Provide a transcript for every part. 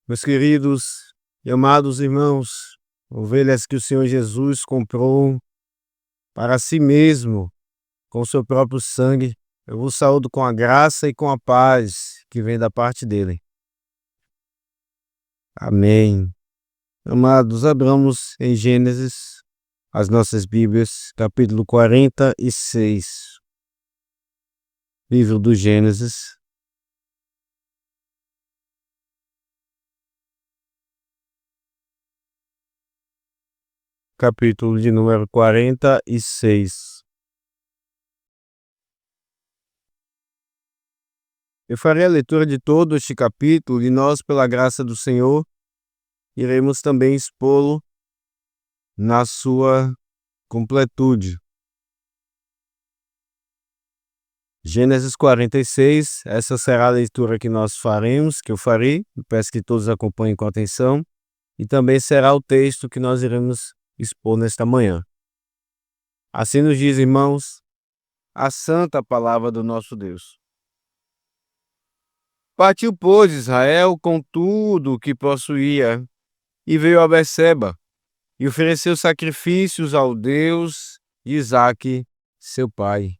Meus queridos e amados irmãos, ovelhas que o Senhor Jesus comprou para si mesmo com o seu próprio sangue, eu vos saúdo com a graça e com a paz que vem da parte dele. Amém. Amados, abramos em Gênesis as nossas Bíblias, capítulo 46. Livro do Gênesis. Capítulo de número 46. Eu farei a leitura de todo este capítulo e nós, pela graça do Senhor, iremos também expô-lo na sua completude. Gênesis 46, essa será a leitura que nós faremos, que eu farei, eu peço que todos acompanhem com atenção, e também será o texto que nós iremos expor nesta manhã. Assim nos diz, irmãos, a santa palavra do nosso Deus. Partiu, pois, Israel com tudo o que possuía, e veio a Berseba, e ofereceu sacrifícios ao Deus de Isaque, seu pai.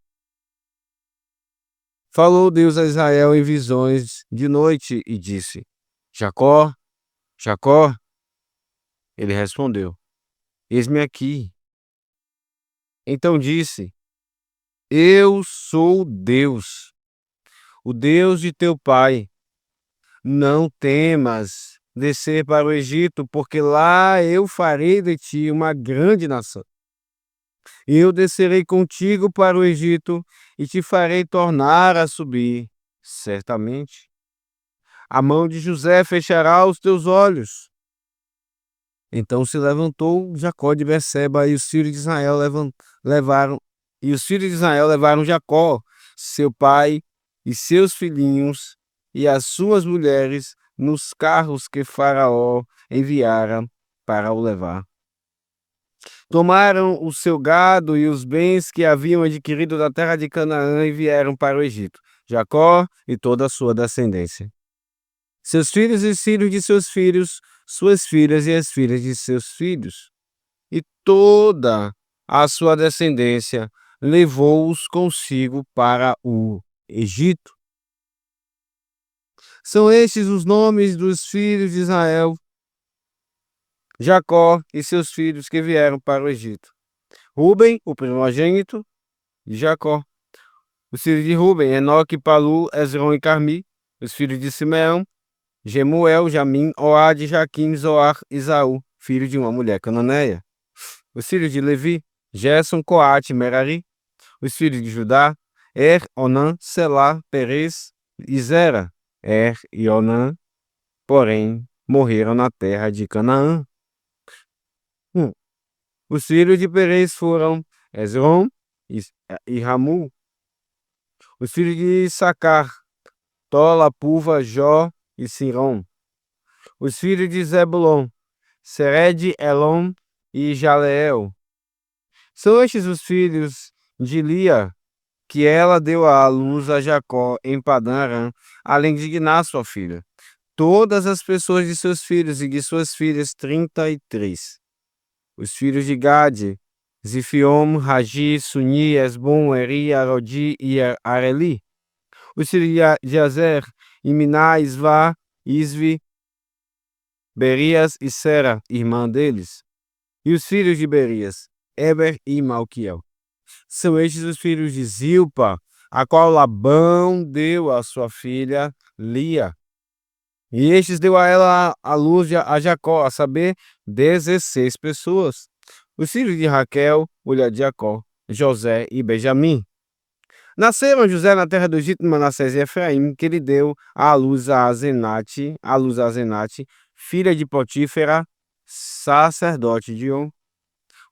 Falou Deus a Israel em visões de noite e disse: Jacó, Jacó. Ele respondeu: Eis-me aqui. Então disse: Eu sou Deus, o Deus de teu pai. Não temas descer para o Egito, porque lá eu farei de ti uma grande nação. Eu descerei contigo para o Egito e te farei tornar a subir. Certamente, a mão de José fechará os teus olhos. Então se levantou Jacó de Berseba e os filhos de Israel levaram Jacó, seu pai, e seus filhinhos e as suas mulheres nos carros que Faraó enviara para o levar. Tomaram o seu gado e os bens que haviam adquirido da terra de Canaã e vieram para o Egito, Jacó e toda a sua descendência. Seus filhos e os filhos de seus filhos, suas filhas e as filhas de seus filhos. E toda a sua descendência levou-os consigo para o Egito. São estes os nomes dos filhos de Israel, Jacó e seus filhos que vieram para o Egito. Ruben, o primogênito de Jacó. Os filhos de Ruben, Enoque, Palu, Hezron e Carmi. Os filhos de Simeão, Gemuel, Jamim, Oade, Jaquim, Zoar e Isaú, filho de uma mulher cananeia. Os filhos de Levi, Gerson, Coate, Merari. Os filhos de Judá, Onã, Selá, Perez e Zera. E Onã, porém, morreram na terra de Canaã. Os filhos de Perez foram Hezron e Ramul. Os filhos de Issacar, Tola, Puva, Jó e Sirom. Os filhos de Zebulon, Sered, Elon e Jaleel. São estes os filhos de Lia, que ela deu à luz a Jacó em Padã Arã, além de Diná, sua filha. Todas as pessoas de seus filhos e de suas filhas, 33. Os filhos de Gade, Zifiom, Ragi, Suni, Esbom, Eri, Arodi e Areli. Os filhos de Azer, Iminá, Isvá, Isvi, Berias e Sera, irmã deles. E os filhos de Berias, Eber e Malquiel. São estes os filhos de Zilpa, a qual Labão deu a sua filha Lia. E estes deu a ela a luz a Jacó, a saber, 16 pessoas. Os filhos de Raquel, mulher de Jacó, José e Benjamim. Nasceram José na terra do Egito, Manassés e Efraim, que lhe deu a luz a Zenate, filha de Potífera, sacerdote de On.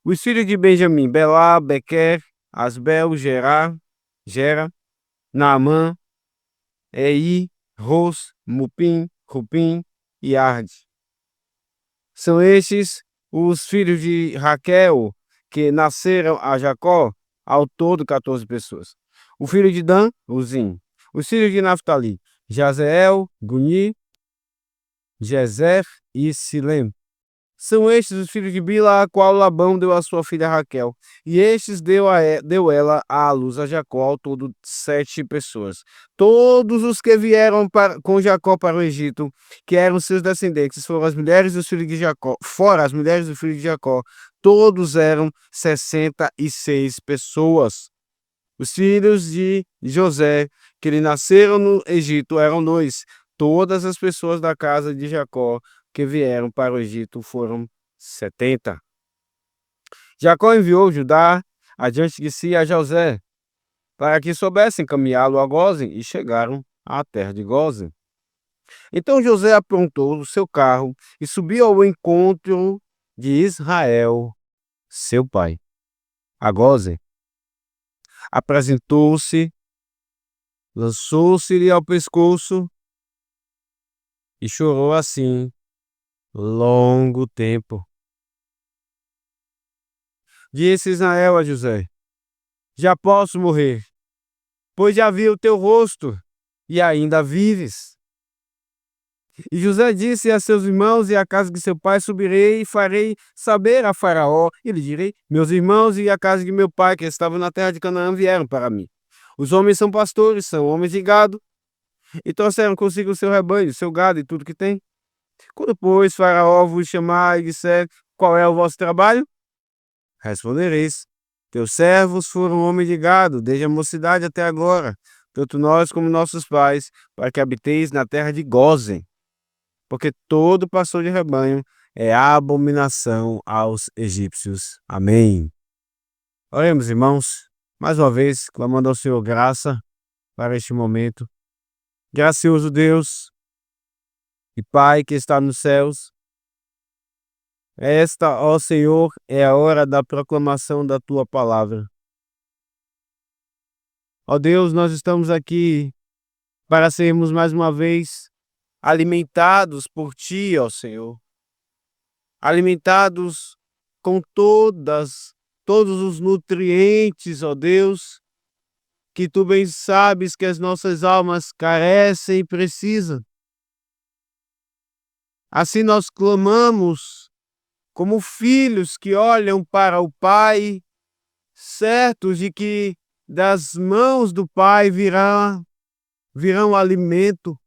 Os filhos de Benjamim, Belá, Bequer, Asbel, Gera, Naamã, Ei, Ros, Mupim, Rupim e Arde. São estes os filhos de Raquel que nasceram a Jacó, ao todo 14 pessoas. O filho de Dan, Uzim. Os filhos de Naftali, Jazeel, Guni, Jezer e Silem. São estes os filhos de Bila, a qual Labão deu a sua filha Raquel. E estes deu ela à luz a Jacó, ao todo 7 pessoas. Todos os que vieram com Jacó para o Egito, que eram seus descendentes, foram as mulheres dos filhos de Jacó, fora as mulheres dos filhos de Jacó, todos eram 66 pessoas. Os filhos de José, que lhe nasceram no Egito, eram 2. Todas as pessoas da casa de Jacó que vieram para o Egito foram 70. Jacó enviou Judá adiante de si a José, para que soubessem caminhá-lo a Gósen, e chegaram à terra de Gósen. Então José aprontou o seu carro e subiu ao encontro de Israel, seu pai. A Gósen apresentou-se, lançou-se-lhe ao pescoço e chorou assim longo tempo. Disse Israel a José: já posso morrer, pois já vi o teu rosto e ainda vives. E José disse a seus irmãos e à casa de seu pai: subirei e farei saber a Faraó, e lhe direi: meus irmãos e a casa de meu pai, que estavam na terra de Canaã, vieram para mim. Os homens são pastores, são homens de gado, e trouxeram consigo o seu rebanho, o seu gado e tudo que tem. Quando, pois, Faraó vos chamar e disser: qual é o vosso trabalho? Respondereis: teus servos foram homens de gado, desde a mocidade até agora, tanto nós como nossos pais, para que habiteis na terra de Gósen. Porque todo pastor de rebanho é abominação aos egípcios. Amém. Oremos, irmãos, mais uma vez, clamando ao Senhor graça para este momento. Gracioso Deus e Pai que está nos céus, esta, ó Senhor, é a hora da proclamação da Tua palavra. Ó Deus, nós estamos aqui para sermos mais uma vez alimentados por Ti, ó Senhor. Alimentados com todos os nutrientes, ó Deus, que Tu bem sabes que as nossas almas carecem e precisam. Assim nós clamamos como filhos que olham para o Pai, certos de que das mãos do Pai virão alimento.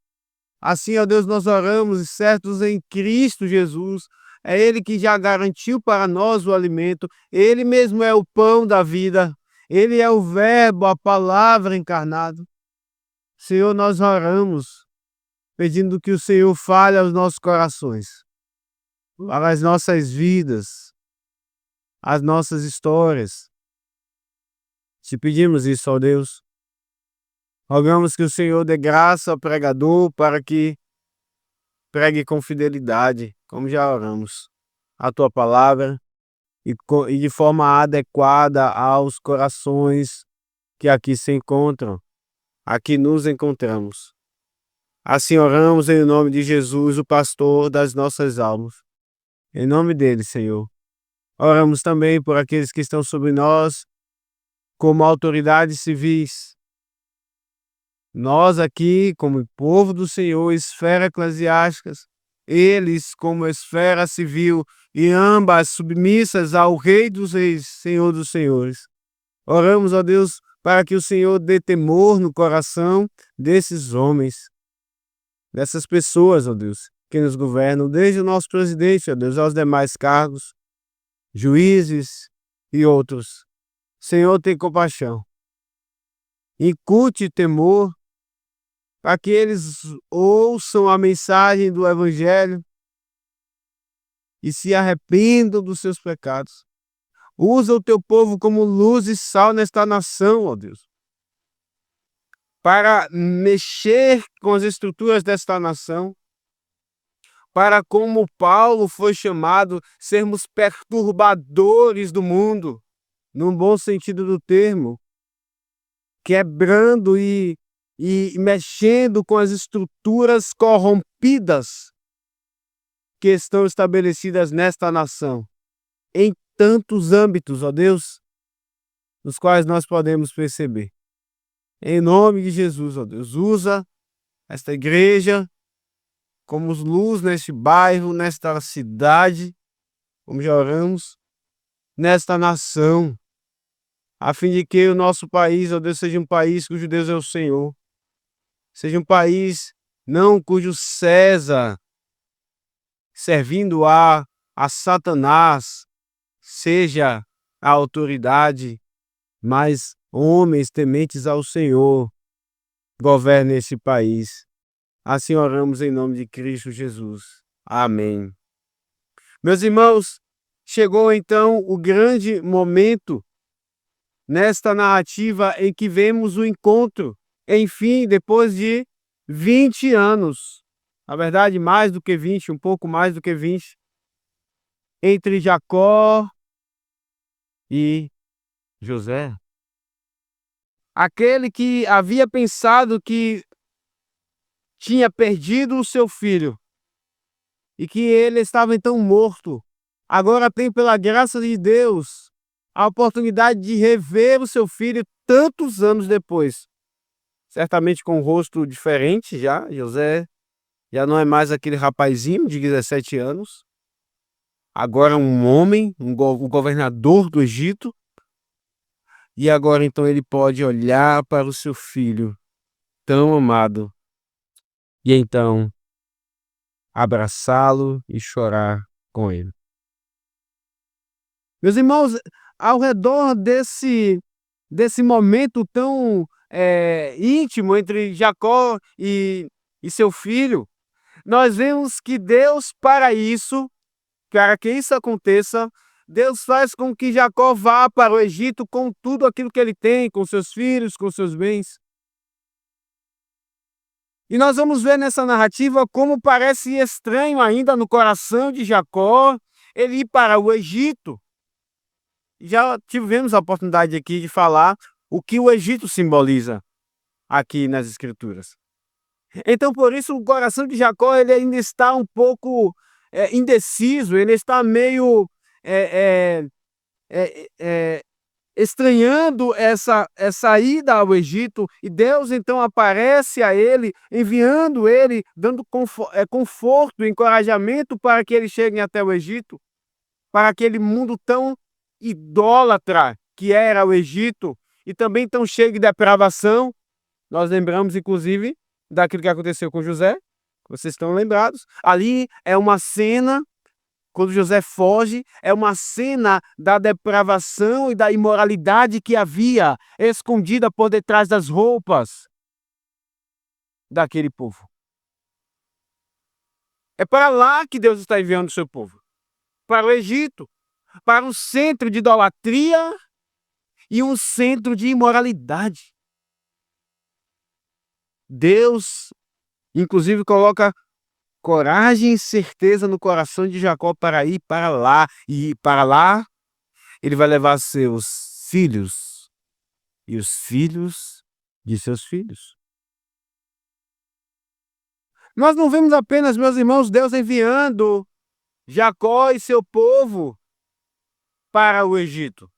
Assim, ó Deus, nós oramos certos em Cristo Jesus. É Ele que já garantiu para nós o alimento. Ele mesmo é o pão da vida. Ele é o Verbo, a palavra encarnado. Senhor, nós oramos pedindo que o Senhor fale aos nossos corações, para as nossas vidas, as nossas histórias. Te pedimos isso, ó Deus. Rogamos que o Senhor dê graça ao pregador para que pregue com fidelidade, como já oramos, a tua palavra e de forma adequada aos corações que aqui se encontram, aqui nos encontramos. Assim oramos em nome de Jesus, o pastor das nossas almas. Em nome dele, Senhor. Oramos também por aqueles que estão sobre nós, como autoridades civis. Nós aqui, como povo do Senhor, esfera eclesiásticas, eles como esfera civil, e ambas submissas ao Rei dos Reis, Senhor dos Senhores. Oramos, ó Deus, para que o Senhor dê temor no coração desses homens, dessas pessoas, ó Deus, que nos governam, desde o nosso presidente, ó Deus, aos demais cargos, juízes e outros. Senhor, tem compaixão. Incute temor para que eles ouçam a mensagem do Evangelho e se arrependam dos seus pecados. Usa o teu povo como luz e sal nesta nação, ó Deus, para mexer com as estruturas desta nação, para, como Paulo foi chamado, sermos perturbadores do mundo, num bom sentido do termo, quebrando e mexendo com as estruturas corrompidas que estão estabelecidas nesta nação, em tantos âmbitos, ó Deus, nos quais nós podemos perceber. Em nome de Jesus, ó Deus, usa esta igreja como luz neste bairro, nesta cidade, como já oramos, nesta nação, a fim de que o nosso país, ó Deus, seja um país cujo Deus é o Senhor, seja um país não cujo César, servindo a Satanás, seja a autoridade, mas homens tementes ao Senhor governem esse país. Assim oramos em nome de Cristo Jesus. Amém. Meus irmãos, chegou então o grande momento nesta narrativa em que vemos o encontro, enfim, depois de 20 anos, na verdade mais do que 20, um pouco mais do que 20, entre Jacó e José. Aquele que havia pensado que tinha perdido o seu filho e que ele estava então morto, agora tem, pela graça de Deus, a oportunidade de rever o seu filho tantos anos depois. Certamente com um rosto diferente já. José já não é mais aquele rapazinho de 17 anos. Agora um homem, o governador do Egito. E agora então ele pode olhar para o seu filho tão amado e então abraçá-lo e chorar com ele. Meus irmãos, ao redor desse momento tão íntimo entre Jacó e seu filho, nós vemos que Deus, para que isso aconteça, Deus faz com que Jacó vá para o Egito com tudo aquilo que ele tem, com seus filhos, com seus bens. E nós vamos ver nessa narrativa como parece estranho ainda no coração de Jacó ele ir para o Egito. Já tivemos a oportunidade aqui de falar o que o Egito simboliza aqui nas Escrituras. Então, por isso, o coração de Jacó ele ainda está um pouco indeciso, ele está meio estranhando essa ida ao Egito, e Deus então aparece a ele, enviando ele, dando conforto, encorajamento para que ele chegue até o Egito, para aquele mundo tão idólatra que era o Egito, e também tão cheio de depravação. Nós lembramos, inclusive, daquilo que aconteceu com José, vocês estão lembrados. Ali é uma cena, quando José foge, é uma cena da depravação e da imoralidade que havia escondida por detrás das roupas daquele povo. É para lá que Deus está enviando o seu povo, para o Egito, para um centro de idolatria e um centro de imoralidade. Deus, inclusive, coloca coragem e certeza no coração de Jacó para ir para lá. E para lá, ele vai levar seus filhos e os filhos de seus filhos. Nós não vemos apenas, meus irmãos, Deus enviando Jacó e seu povo para o Egito.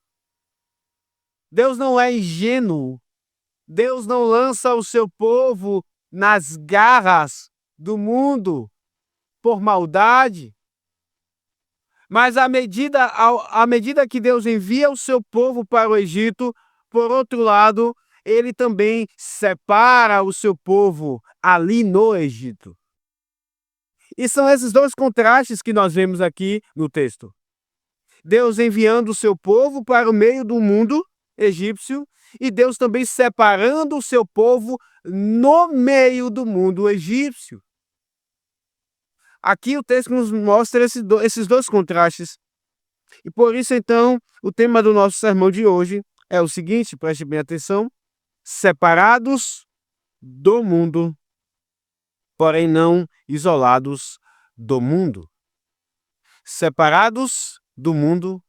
Deus não é ingênuo. Deus não lança o seu povo nas garras do mundo por maldade. Mas à medida que Deus envia o seu povo para o Egito, por outro lado, ele também separa o seu povo ali no Egito. E são esses dois contrastes que nós vemos aqui no texto. Deus enviando o seu povo para o meio do mundo egípcio e Deus também separando o seu povo no meio do mundo egípcio. Aqui o texto nos mostra esses dois contrastes. E por isso, então, o tema do nosso sermão de hoje é o seguinte, preste bem atenção: separados do mundo, porém não isolados do mundo. Separados do mundo,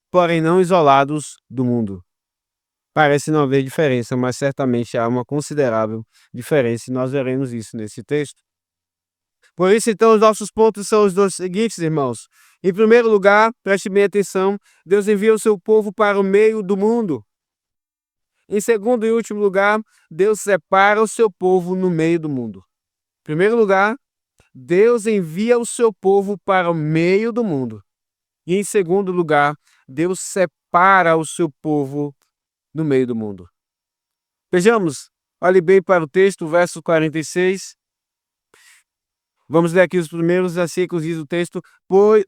porém não isolados do mundo. Parece não haver diferença, mas certamente há uma considerável diferença e nós veremos isso nesse texto. Por isso, então, os nossos pontos são os dois seguintes, irmãos. Em primeiro lugar, preste bem atenção, Deus envia o seu povo para o meio do mundo. Em segundo e último lugar, Deus separa o seu povo no meio do mundo. Em primeiro lugar, Deus envia o seu povo para o meio do mundo. E em segundo lugar, Deus separa o seu povo no meio do mundo. Vejamos, olhe bem para o texto, verso 46. Vamos ler aqui os primeiros versículos, diz o texto: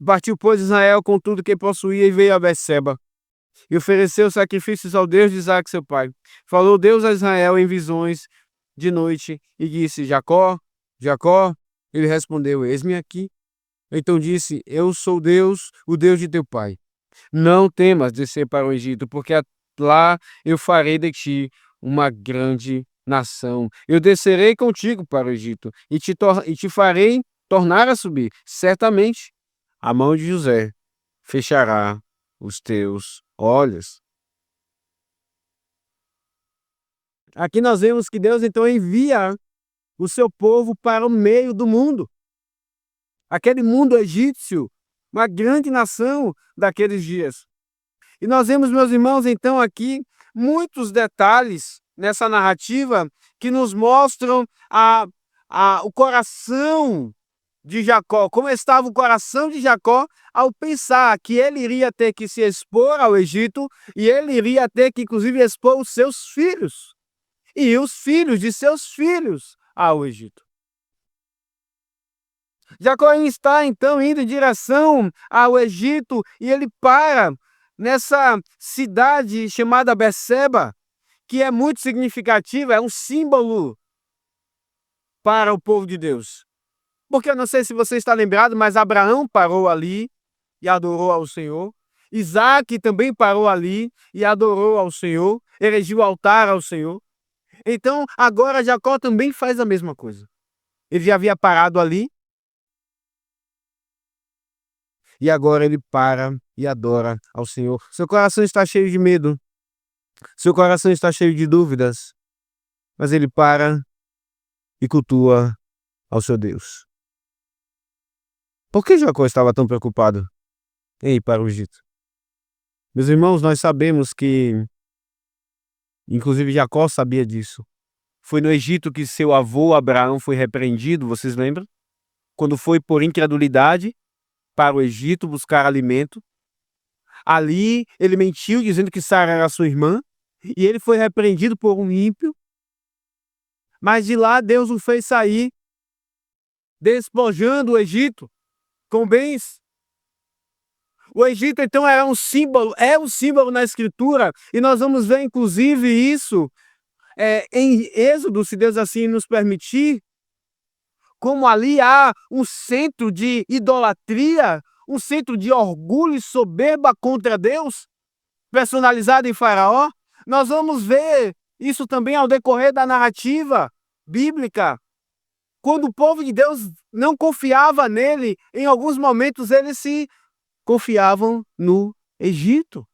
Partiu, pois, Israel com tudo que possuía e veio a Berseba, e ofereceu sacrifícios ao Deus de Isaque, seu pai. Falou Deus a Israel em visões de noite e disse: Jacó, Jacó. Ele respondeu: Eis-me aqui. Então disse: Eu sou Deus, o Deus de teu pai. Não temas descer para o Egito, porque lá eu farei de ti uma grande nação. Eu descerei contigo para o Egito e te farei tornar a subir. Certamente a mão de José fechará os teus olhos. Aqui nós vemos que Deus então envia o seu povo para o meio do mundo. Aquele mundo egípcio, uma grande nação daqueles dias. E nós vemos, meus irmãos, então aqui muitos detalhes nessa narrativa que nos mostram o coração de Jacó, como estava o coração de Jacó ao pensar que ele iria ter que se expor ao Egito e ele iria ter que, inclusive, expor os seus filhos e os filhos de seus filhos ao Egito. Jacó está então indo em direção ao Egito e ele para nessa cidade chamada Berseba, que é muito significativa, é um símbolo para o povo de Deus. Porque eu não sei se você está lembrado, mas Abraão parou ali e adorou ao Senhor. Isaac também parou ali e adorou ao Senhor, erigiu o altar ao Senhor. Então, agora Jacó também faz a mesma coisa. Ele já havia parado ali e agora ele para e adora ao Senhor. Seu coração está cheio de medo, seu coração está cheio de dúvidas, mas ele para e cultua ao seu Deus. Por que Jacó estava tão preocupado em ir para o Egito? Meus irmãos, nós sabemos que, inclusive Jacó sabia disso. Foi no Egito que seu avô Abraão foi repreendido, vocês lembram? Quando foi por incredulidade para o Egito buscar alimento. Ali ele mentiu dizendo que Sara era sua irmã e ele foi repreendido por um ímpio. Mas de lá Deus o fez sair, despojando o Egito com bens. O Egito então era um símbolo, é um símbolo na Escritura, e nós vamos ver inclusive isso em Êxodo, se Deus assim nos permitir, como ali há um centro de idolatria, um centro de orgulho e soberba contra Deus, personalizado em Faraó. Nós vamos ver isso também ao decorrer da narrativa bíblica. Quando o povo de Deus não confiava nele, em alguns momentos eles se confiavam no Egito.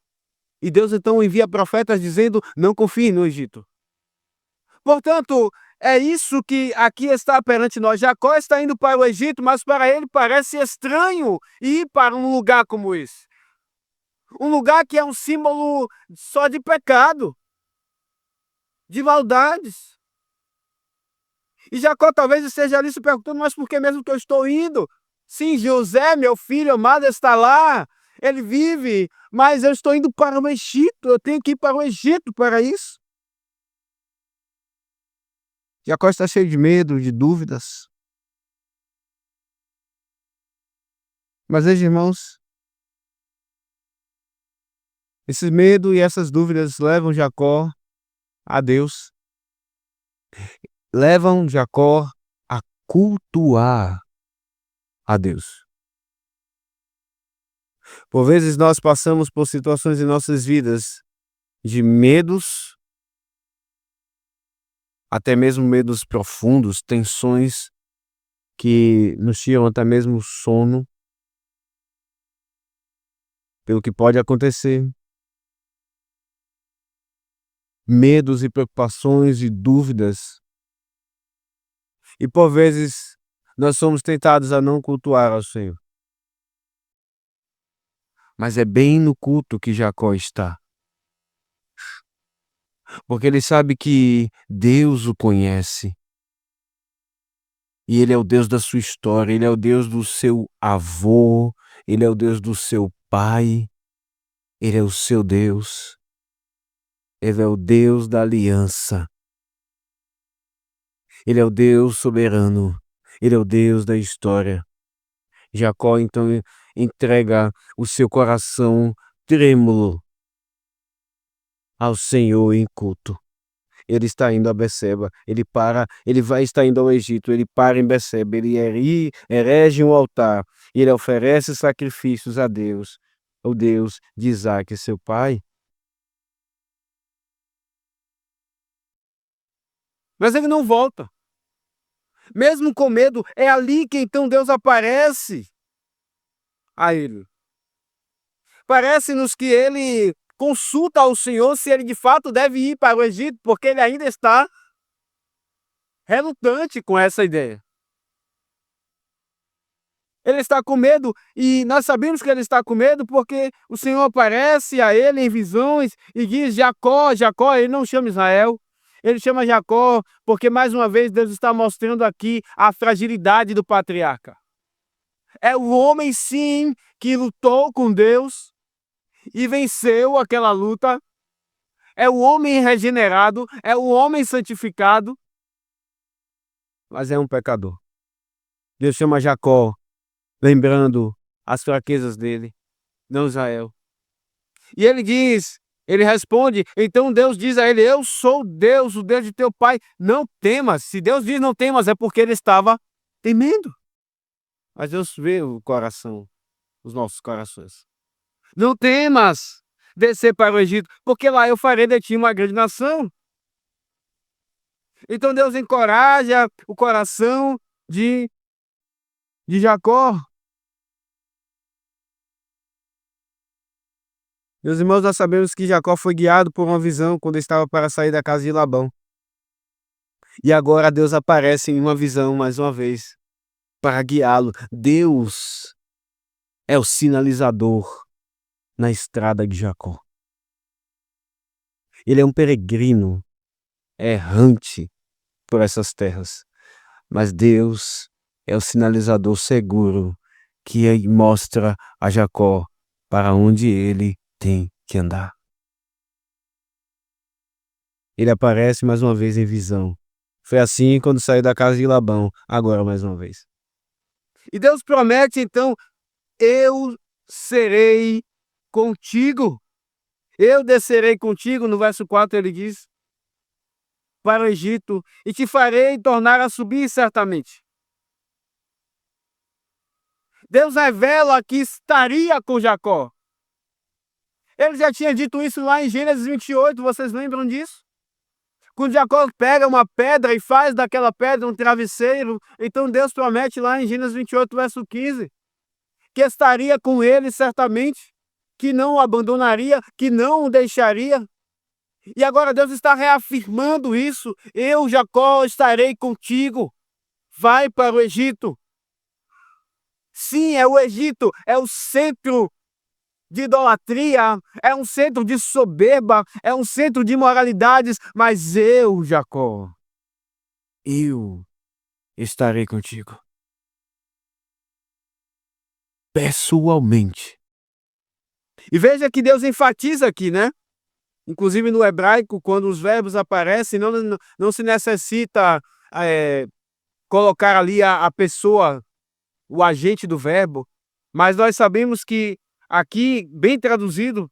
E Deus então envia profetas dizendo: não confie no Egito. Portanto, é isso que aqui está perante nós. Jacó está indo para o Egito, mas para ele parece estranho ir para um lugar como esse. Um lugar que é um símbolo só de pecado, de maldades. E Jacó talvez esteja ali se perguntando: mas por que mesmo que eu estou indo? Sim, José, meu filho amado, está lá. Ele vive, mas eu estou indo para o Egito. Eu tenho que ir para o Egito para isso. Jacó está cheio de medo, de dúvidas. Mas veja, irmãos, esse medo e essas dúvidas levam Jacó a Deus, levam Jacó a cultuar a Deus. Por vezes nós passamos por situações em nossas vidas de medos, até mesmo medos profundos, tensões que nos tiram até mesmo sono, pelo que pode acontecer. Medos e preocupações e dúvidas. E por vezes nós somos tentados a não cultuar ao Senhor. Mas é bem no culto que Jacó está. Porque ele sabe que Deus o conhece. E Ele é o Deus da sua história, Ele é o Deus do seu avô, Ele é o Deus do seu pai, Ele é o seu Deus. Ele é o Deus da aliança. Ele é o Deus soberano. Ele é o Deus da história. Jacó então entrega o seu coração trêmulo ao Senhor em culto. Ele está indo a Beceba, ele vai estar indo ao Egito, ele para em Beceba, ele erige um altar, ele oferece sacrifícios a Deus, o Deus de Isaque, seu pai. Mas ele não volta. Mesmo com medo, é ali que então Deus aparece a ele. Parece-nos que ele consulta ao Senhor se ele de fato deve ir para o Egito, porque ele ainda está relutante com essa ideia. Ele está com medo e nós sabemos que ele está com medo porque o Senhor aparece a ele em visões e diz: Jacó, Jacó. Ele não chama Israel, ele chama Jacó porque mais uma vez Deus está mostrando aqui a fragilidade do patriarca. É o homem sim que lutou com Deus e venceu aquela luta. É o homem regenerado, é o homem santificado, mas é um pecador. Deus chama Jacó, lembrando as fraquezas dele, não Israel. E ele responde, então Deus diz a ele: eu sou Deus, o Deus de teu pai, não temas. Se Deus diz não temas, é porque ele estava temendo. Mas Deus vê o coração, os nossos corações. Não temas descer para o Egito, porque lá eu farei de ti uma grande nação. Então Deus encoraja o coração de Jacó. Meus irmãos, nós sabemos que Jacó foi guiado por uma visão quando estava para sair da casa de Labão. E agora Deus aparece em uma visão mais uma vez para guiá-lo. Deus é o sinalizador na estrada de Jacó. Ele é um peregrino, errante por essas terras. Mas Deus é o sinalizador seguro que mostra a Jacó para onde ele tem que andar. Ele aparece mais uma vez em visão. Foi assim quando saiu da casa de Labão, agora mais uma vez. E Deus promete então: eu serei contigo. Eu descerei contigo, no verso 4 ele diz, para o Egito, e te farei tornar a subir certamente. Deus revela que estaria com Jacó. Ele já tinha dito isso lá em Gênesis 28, vocês lembram disso? Quando Jacó pega uma pedra e faz daquela pedra um travesseiro, então Deus promete lá em Gênesis 28, verso 15, que estaria com ele certamente, que não o abandonaria, que não o deixaria. E agora Deus está reafirmando isso: eu, Jacó, estarei contigo. Vai para o Egito. Sim, é o Egito, é o centro de idolatria, é um centro de soberba, é um centro de imoralidades, mas eu, Jacó, eu estarei contigo. Pessoalmente. E veja que Deus enfatiza aqui, né? Inclusive no hebraico, quando os verbos aparecem, não se necessita colocar ali a pessoa, o agente do verbo, mas nós sabemos que aqui, bem traduzido,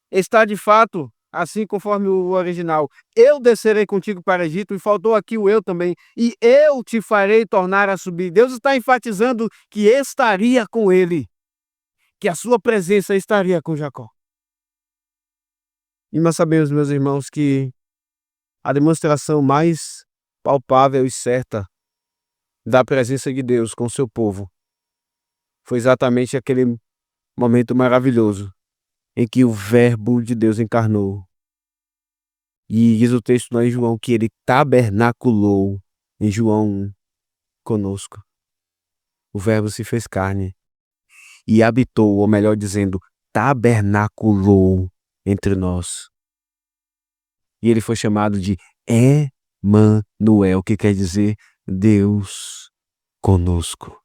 está de fato assim conforme o original. Eu descerei contigo para o Egito, e faltou aqui o eu também, e eu te farei tornar a subir. Deus está enfatizando que estaria com ele, que a sua presença estaria com Jacó. E nós sabemos, meus irmãos, que a demonstração mais palpável e certa da presença de Deus com seu povo foi exatamente aquele momento maravilhoso em que o Verbo de Deus encarnou. E diz o texto lá em João que ele tabernaculou, em João 1, conosco. O Verbo se fez carne e habitou, ou melhor dizendo, tabernaculou entre nós. E ele foi chamado de Manuel, que quer dizer Deus conosco.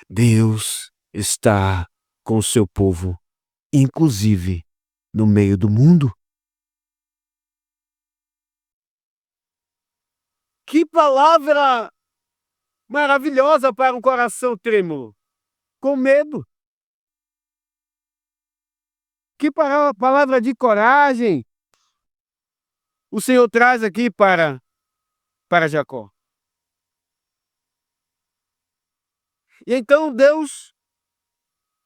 Deus está com o seu povo, inclusive no meio do mundo. Que palavra maravilhosa para um coração trêmulo, com medo. Que palavra de coragem o Senhor traz aqui para Jacó. E então Deus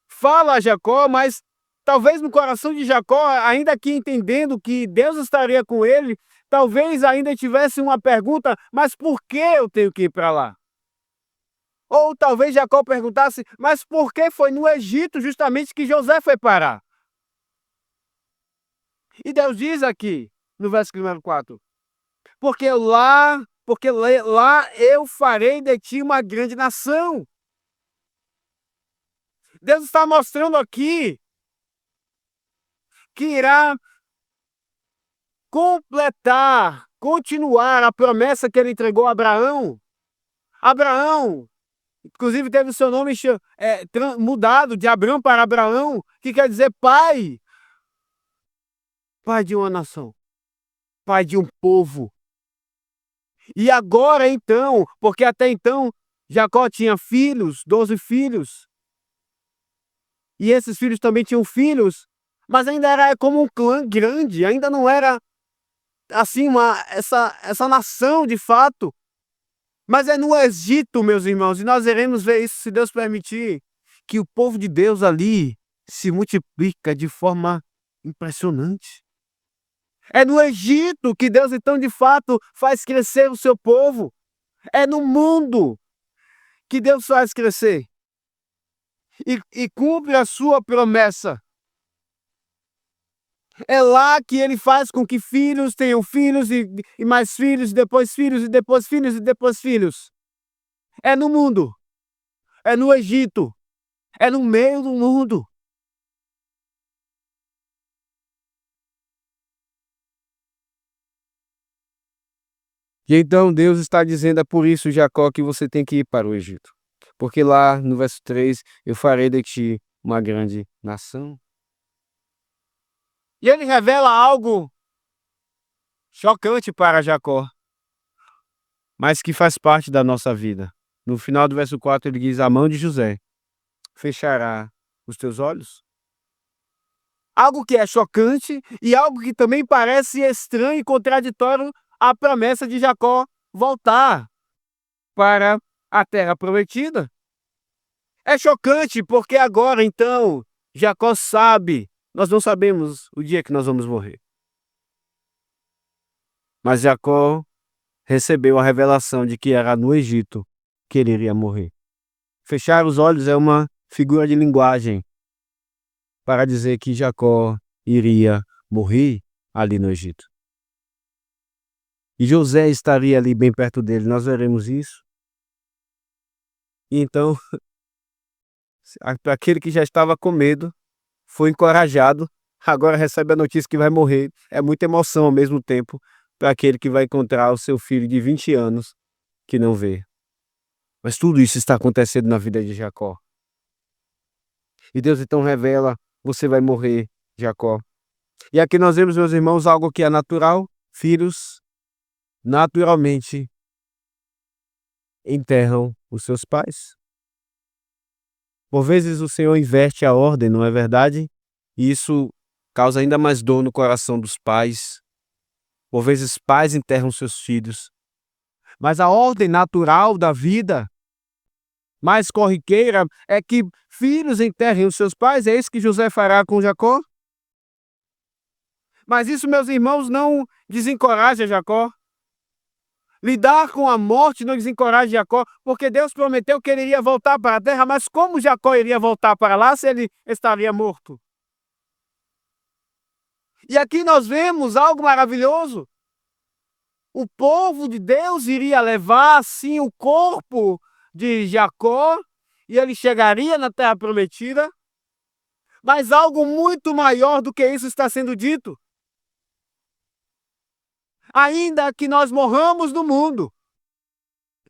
fala a Jacó, mas talvez no coração de Jacó, ainda que entendendo que Deus estaria com ele, talvez ainda tivesse uma pergunta: mas por que eu tenho que ir para lá? Ou talvez Jacó perguntasse: mas por que foi no Egito justamente que José foi parar? E Deus diz aqui, no verso 4, porque lá eu farei de ti uma grande nação. Deus está mostrando aqui que irá continuar a promessa que ele entregou a Abraão. Abraão, inclusive, teve o seu nome mudado de Abrão para Abraão, que quer dizer pai de uma nação, pai de um povo. E agora então, porque até então Jacó tinha filhos, 12 filhos, e esses filhos também tinham filhos, mas ainda era como um clã grande, ainda não era assim essa nação de fato. Mas é no Egito, meus irmãos, e nós iremos ver isso, se Deus permitir, que o povo de Deus ali se multiplica de forma impressionante. É no Egito que Deus, então, de fato, faz crescer o seu povo. É no mundo que Deus faz crescer e cumpre a sua promessa. É lá que ele faz com que filhos tenham filhos e mais filhos, e depois filhos, e depois filhos, e depois filhos. É no mundo. É no Egito. É no meio do mundo. E então Deus está dizendo: é por isso, Jacó, que você tem que ir para o Egito. Porque lá, no verso 3, eu farei de ti uma grande nação. E ele revela algo chocante para Jacó, mas que faz parte da nossa vida. No final do verso 4, ele diz: a mão de José fechará os teus olhos. Algo que é chocante e algo que também parece estranho e contraditório à promessa de Jacó voltar para a terra prometida. É chocante porque agora, então, Jacó sabe, nós não sabemos o dia que nós vamos morrer. Mas Jacó recebeu a revelação de que era no Egito que ele iria morrer. Fechar os olhos é uma figura de linguagem para dizer que Jacó iria morrer ali no Egito. E José estaria ali bem perto dele, nós veremos isso. E então, aquele que já estava com medo, foi encorajado, agora recebe a notícia que vai morrer. É muita emoção ao mesmo tempo para aquele que vai encontrar o seu filho de 20 anos que não vê. Mas tudo isso está acontecendo na vida de Jacó. E Deus então revela: você vai morrer, Jacó. E aqui nós vemos, meus irmãos, algo que é natural. Filhos naturalmente enterram os seus pais. Por vezes o Senhor inverte a ordem, não é verdade? E isso causa ainda mais dor no coração dos pais. Por vezes pais enterram seus filhos. Mas a ordem natural da vida, mais corriqueira, é que filhos enterrem os seus pais. É isso que José fará com Jacó. Mas isso, meus irmãos, não desencoraja Jacó. Lidar com a morte não desencoraja Jacó, porque Deus prometeu que ele iria voltar para a terra, mas como Jacó iria voltar para lá se ele estaria morto? E aqui nós vemos algo maravilhoso. O povo de Deus iria levar, sim, o corpo de Jacó, e ele chegaria na terra prometida, mas algo muito maior do que isso está sendo dito. ainda que nós morramos no mundo,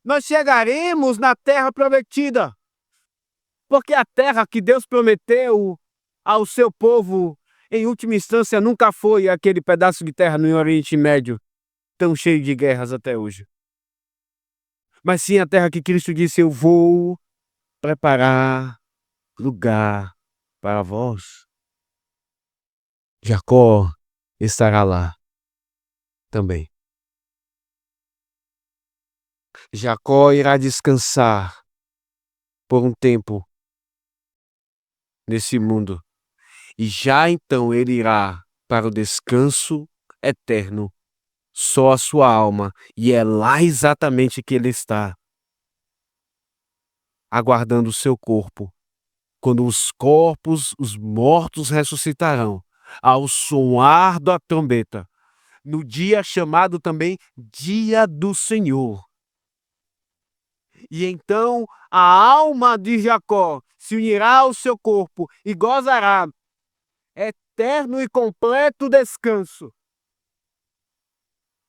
nós chegaremos na terra prometida. Porque a terra que Deus prometeu ao seu povo, em última instância, nunca foi aquele pedaço de terra no Oriente Médio, tão cheio de guerras até hoje. Mas sim a terra que Cristo disse: eu vou preparar lugar para vós. Jacó estará lá também. Jacó irá descansar por um tempo nesse mundo. E já então ele irá para o descanso eterno, só a sua alma, e é lá exatamente que ele está, aguardando o seu corpo, quando os corpos, os mortos ressuscitarão, ao soar da trombeta, no dia chamado também Dia do Senhor. E então a alma de Jacó se unirá ao seu corpo e gozará eterno e completo descanso.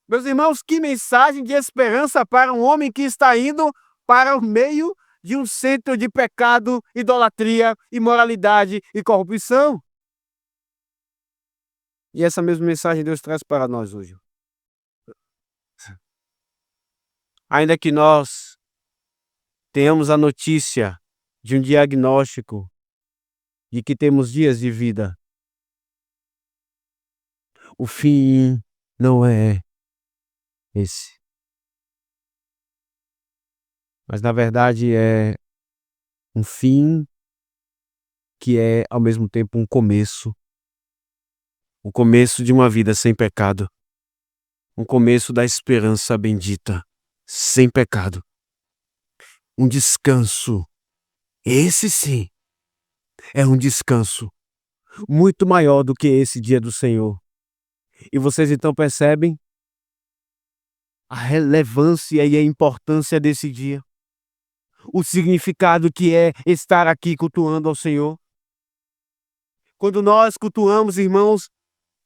Meus irmãos, que mensagem de esperança para um homem que está indo para o meio de um centro de pecado, idolatria, imoralidade e corrupção. E essa mesma mensagem Deus traz para nós hoje. Ainda que nós tenhamos a notícia de um diagnóstico de que temos dias de vida, o fim não é esse. Mas na verdade é um fim que é ao mesmo tempo um começo. O começo de uma vida sem pecado. Um começo da esperança bendita, sem pecado. Um descanso. Esse sim é um descanso muito maior do que esse dia do Senhor. E vocês então percebem a relevância e a importância desse dia. O significado que é estar aqui cultuando ao Senhor. Quando nós cultuamos, irmãos,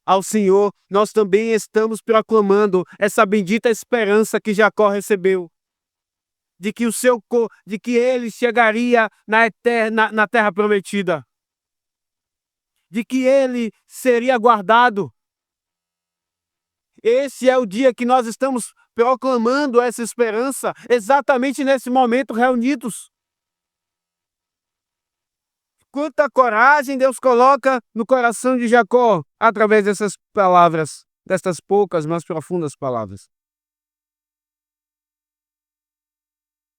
ao Senhor, nós também estamos proclamando essa bendita esperança que Jacó recebeu, de que ele chegaria na terra prometida, de que ele seria guardado. Esse é o dia que nós estamos proclamando essa esperança, exatamente nesse momento reunidos. Quanta coragem Deus coloca no coração de Jacó através dessas palavras, destas poucas, mas profundas palavras.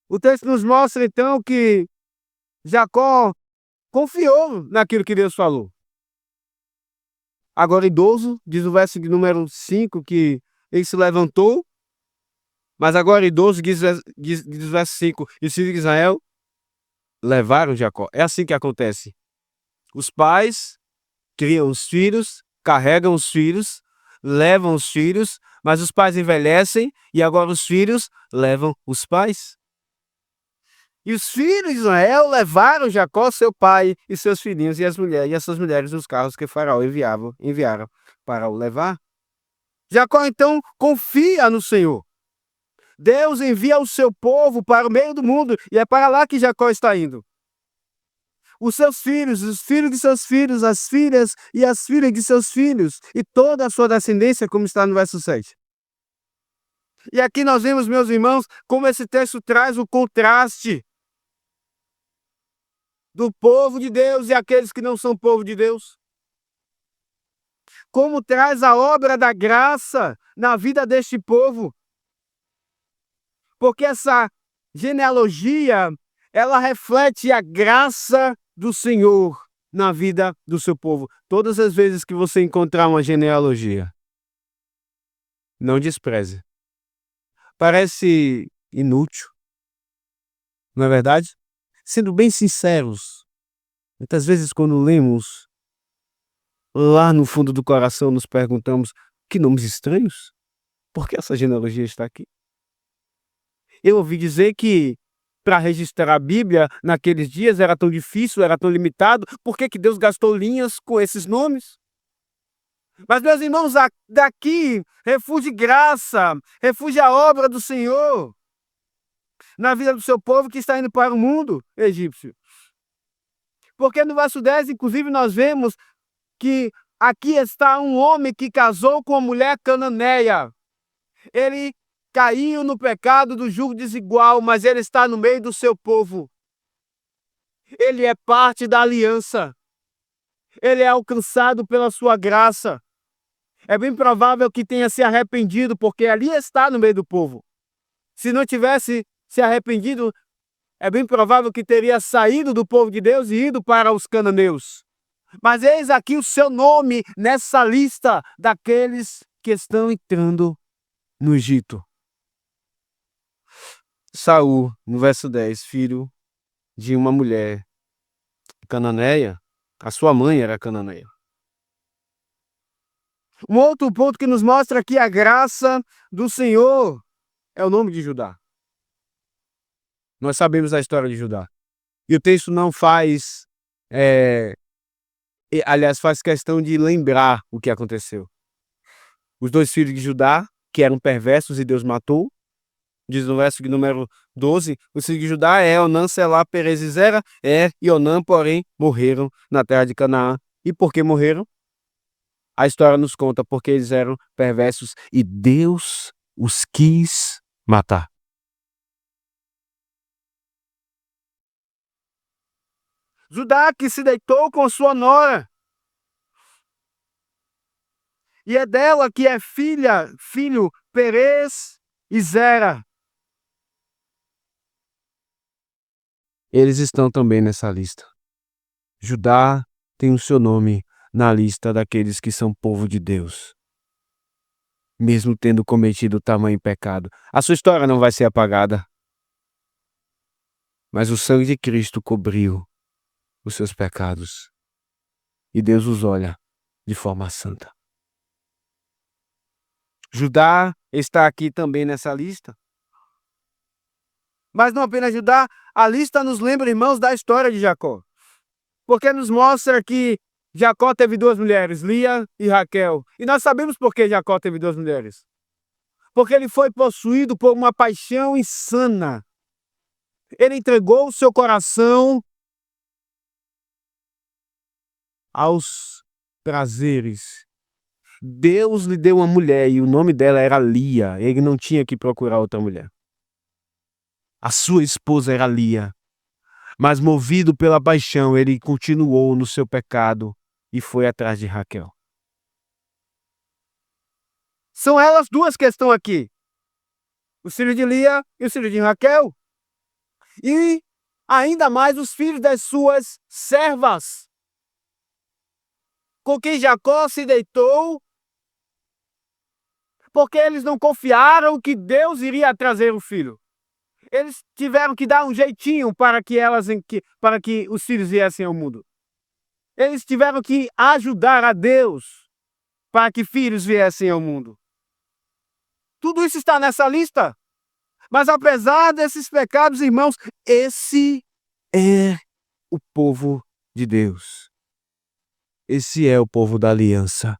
O texto nos mostra então que Jacó confiou naquilo que Deus falou. Agora idoso, diz o verso de número 5 que ele se levantou, mas agora idoso, diz o verso 5, e os filhos de Israel levaram Jacó. É assim que acontece. Os pais criam os filhos, carregam os filhos, levam os filhos, mas os pais envelhecem e agora os filhos levam os pais. E os filhos de Israel levaram Jacó, seu pai, e seus filhinhos e essas mulheres nos carros que Faraó enviaram para o levar. Jacó então confia no Senhor. Deus envia o seu povo para o meio do mundo e é para lá que Jacó está indo. Os seus filhos, os filhos de seus filhos, as filhas e as filhas de seus filhos e toda a sua descendência, como está no verso 7. E aqui nós vemos, meus irmãos, como esse texto traz o contraste do povo de Deus e aqueles que não são povo de Deus. Como traz a obra da graça na vida deste povo. Porque essa genealogia, ela reflete a graça do Senhor na vida do seu povo. Todas as vezes que você encontrar uma genealogia, não despreze. Parece inútil, não é verdade? Sendo bem sinceros, muitas vezes quando lemos, lá no fundo do coração nos perguntamos: que nomes estranhos? Por que essa genealogia está aqui? Eu ouvi dizer que para registrar a Bíblia naqueles dias era tão difícil, era tão limitado. Por que Deus gastou linhas com esses nomes? Mas, meus irmãos, daqui refugie graça, refugie a obra do Senhor na vida do seu povo que está indo para o mundo egípcio. Porque no verso 10, inclusive, nós vemos que aqui está um homem que casou com uma mulher cananeia. Ele caiu no pecado do jugo desigual, mas ele está no meio do seu povo. Ele é parte da aliança. Ele é alcançado pela sua graça. É bem provável que tenha se arrependido, porque ali está no meio do povo. Se não tivesse se arrependido, é bem provável que teria saído do povo de Deus e ido para os cananeus. Mas eis aqui o seu nome nessa lista daqueles que estão entrando no Egito. Saul, no verso 10, filho de uma mulher cananeia, a sua mãe era cananeia. Um outro ponto que nos mostra que a graça do Senhor é o nome de Judá. Nós sabemos a história de Judá. E o texto não faz, aliás, faz questão de lembrar o que aconteceu. Os dois filhos de Judá, que eram perversos e Deus matou, diz no verso de número 12, os filhos de Judá é Onã, Selá, Perez e Zera, e Onã, porém, morreram na terra de Canaã. E por que morreram? A história nos conta porque eles eram perversos e Deus os quis matar. Judá que se deitou com sua nora. E é dela que é filho Perez e Zera. Eles estão também nessa lista. Judá tem o seu nome na lista daqueles que são povo de Deus, mesmo tendo cometido tamanho pecado. A sua história não vai ser apagada, mas o sangue de Cristo cobriu os seus pecados e Deus os olha de forma santa. Judá está aqui também nessa lista. Mas não apenas Judá, a lista nos lembra, irmãos, da história de Jacó. Porque nos mostra que Jacó teve duas mulheres, Lia e Raquel. E nós sabemos por que Jacó teve duas mulheres. Porque ele foi possuído por uma paixão insana. Ele entregou o seu coração aos prazeres. Deus lhe deu uma mulher e o nome dela era Lia. Ele não tinha que procurar outra mulher. A sua esposa era Lia. Mas movido pela paixão, ele continuou no seu pecado e foi atrás de Raquel. São elas duas que estão aqui. Os filhos de Lia e os filhos de Raquel. E ainda mais os filhos das suas servas, com quem Jacó se deitou, porque eles não confiaram que Deus iria trazer o filho. Eles tiveram que dar um jeitinho para que os filhos viessem ao mundo. Eles tiveram que ajudar a Deus para que filhos viessem ao mundo. Tudo isso está nessa lista. Mas apesar desses pecados, irmãos, esse é o povo de Deus. Esse é o povo da aliança.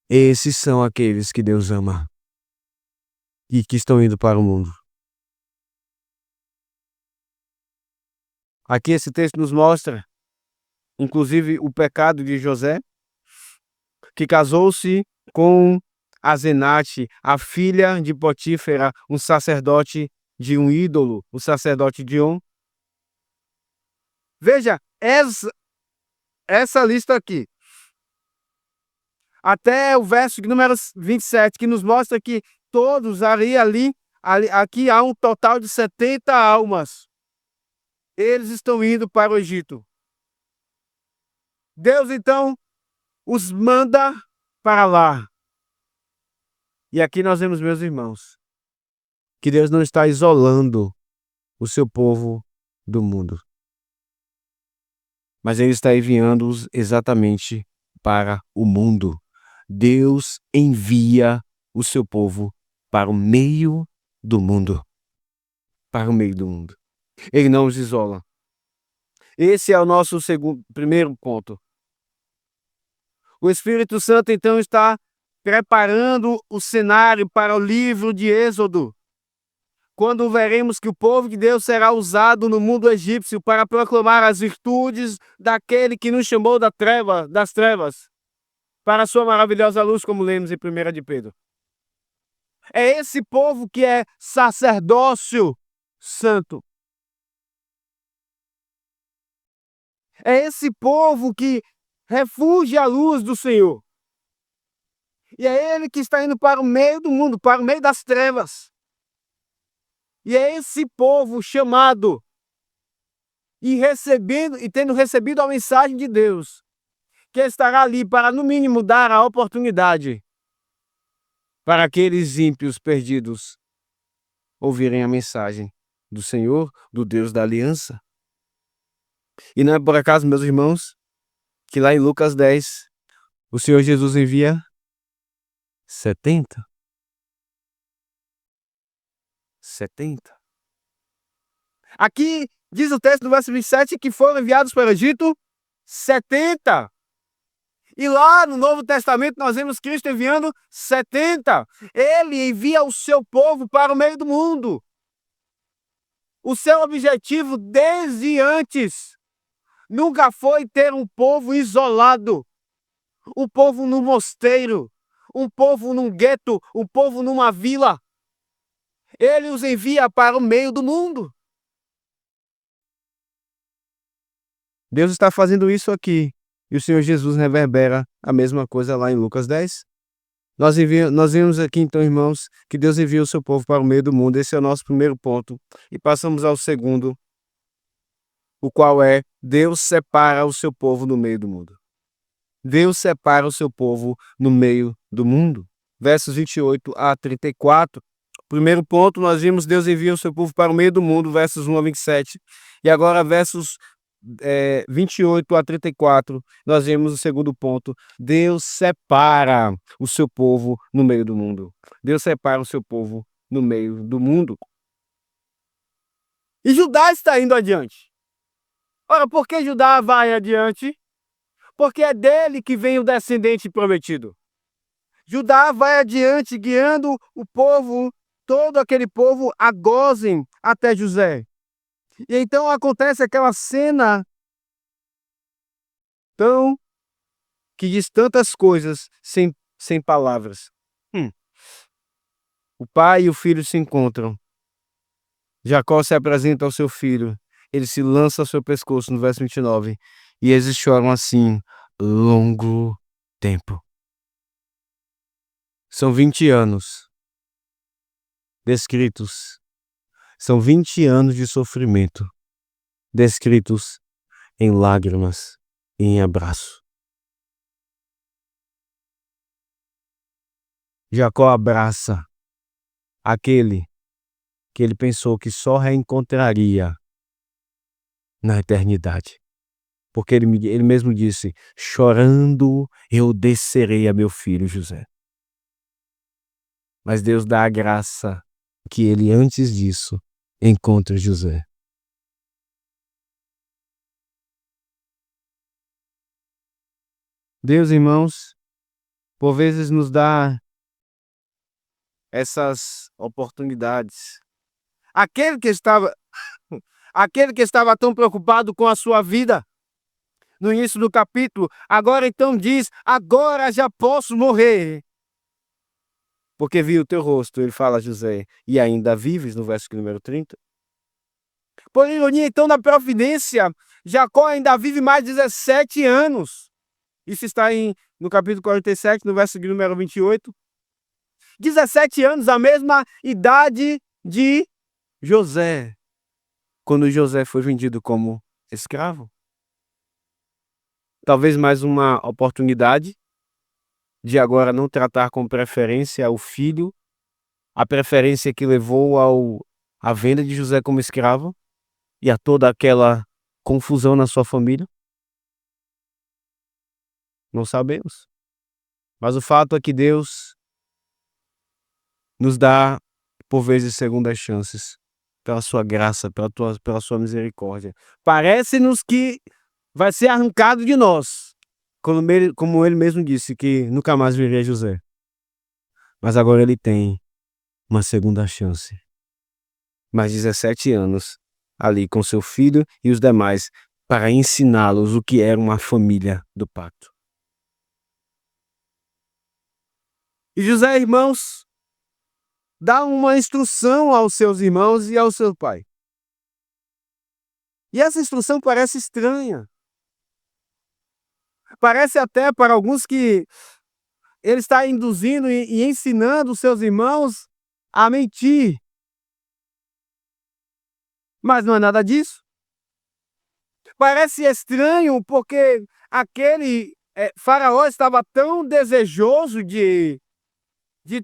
Esses são aqueles que Deus ama e que estão indo para o mundo. Aqui esse texto nos mostra, inclusive, o pecado de José, que casou-se com Azenate, a filha de Potífera, um sacerdote de um ídolo, o sacerdote de On. Veja, essa lista aqui, até o verso de número 27, que nos mostra que todos aqui há um total de 70 almas. Eles estão indo para o Egito. Deus, então, os manda para lá. E aqui nós vemos, meus irmãos, que Deus não está isolando o seu povo do mundo, mas Ele está enviando-os exatamente para o mundo. Deus envia o seu povo para o meio do mundo. Para o meio do mundo. Ele não os isola. Esse é o nosso primeiro ponto. O Espírito Santo então está preparando o cenário para o livro de Êxodo, quando veremos que o povo de Deus será usado no mundo egípcio para proclamar as virtudes daquele que nos chamou das trevas, para a sua maravilhosa luz, como lemos em 1 de Pedro. É esse povo que é sacerdócio santo. É esse povo que refugia a luz do Senhor. E é ele que está indo para o meio do mundo, para o meio das trevas. E é esse povo chamado e tendo recebido a mensagem de Deus, que estará ali para, no mínimo, dar a oportunidade para aqueles ímpios perdidos ouvirem a mensagem do Senhor, do Deus da aliança. E não é por acaso, meus irmãos, que lá em Lucas 10, o Senhor Jesus envia 70. Aqui diz o texto do verso 27 que foram enviados para o Egito 70. E lá no Novo Testamento nós vemos Cristo enviando 70. Ele envia o seu povo para o meio do mundo. O seu objetivo desde antes nunca foi ter um povo isolado, um povo no mosteiro, um povo num gueto, um povo numa vila. Ele os envia para o meio do mundo. Deus está fazendo isso aqui. E o Senhor Jesus reverbera a mesma coisa lá em Lucas 10. Nós vimos aqui então, irmãos, que Deus envia o seu povo para o meio do mundo. Esse é o nosso primeiro ponto. E passamos ao segundo, o qual é: Deus separa o seu povo no meio do mundo. Deus separa o seu povo no meio do mundo. Versos 28 a 34. Primeiro ponto, nós vimos Deus envia o seu povo para o meio do mundo, versos 1 a 27. E agora, versos 28 a 34, nós vemos o segundo ponto: Deus separa o seu povo no meio do mundo. Deus separa o seu povo no meio do mundo. E Judá está indo adiante. Ora, por que Judá vai adiante? Porque é dele que vem o descendente prometido. Judá vai adiante, guiando o povo, todo aquele povo, a Gósen até José. E então acontece aquela cena que diz tantas coisas sem palavras. O pai e o filho se encontram. Jacó se apresenta ao seu filho. Ele se lança ao seu pescoço, no verso 29. E eles choram assim, longo tempo. São 20 anos descritos. São 20 anos de sofrimento descritos em lágrimas e em abraço. Jacó abraça aquele que ele pensou que só reencontraria na eternidade. Porque ele mesmo disse: chorando eu descerei a meu filho José. Mas Deus dá a graça que ele, antes disso, encontre José. Deus, irmãos, por vezes nos dá essas oportunidades. Aquele que estava tão preocupado com a sua vida, no início do capítulo, agora então diz: agora já posso morrer, porque vi o teu rosto. Ele fala a José: e ainda vives, no verso número 30. Por ironia então da providência, Jacó ainda vive mais 17 anos. Isso está no capítulo 47, no verso número 28. 17 anos, a mesma idade de José, quando José foi vendido como escravo. Talvez mais uma oportunidade de agora não tratar com preferência o filho, a preferência que levou à venda de José como escravo e a toda aquela confusão na sua família. Não sabemos. Mas o fato é que Deus nos dá, por vezes, segundas chances, pela sua graça, pela sua misericórdia. Parece-nos que vai ser arrancado de nós, como ele mesmo disse, que nunca mais veria José. Mas agora ele tem uma segunda chance. Mais 17 anos ali com seu filho e os demais para ensiná-los o que era uma família do pacto. E José, irmãos, dá uma instrução aos seus irmãos e ao seu pai. E essa instrução parece estranha. Parece até para alguns que ele está induzindo e ensinando os seus irmãos a mentir. Mas não é nada disso. Parece estranho porque aquele faraó estava tão desejoso de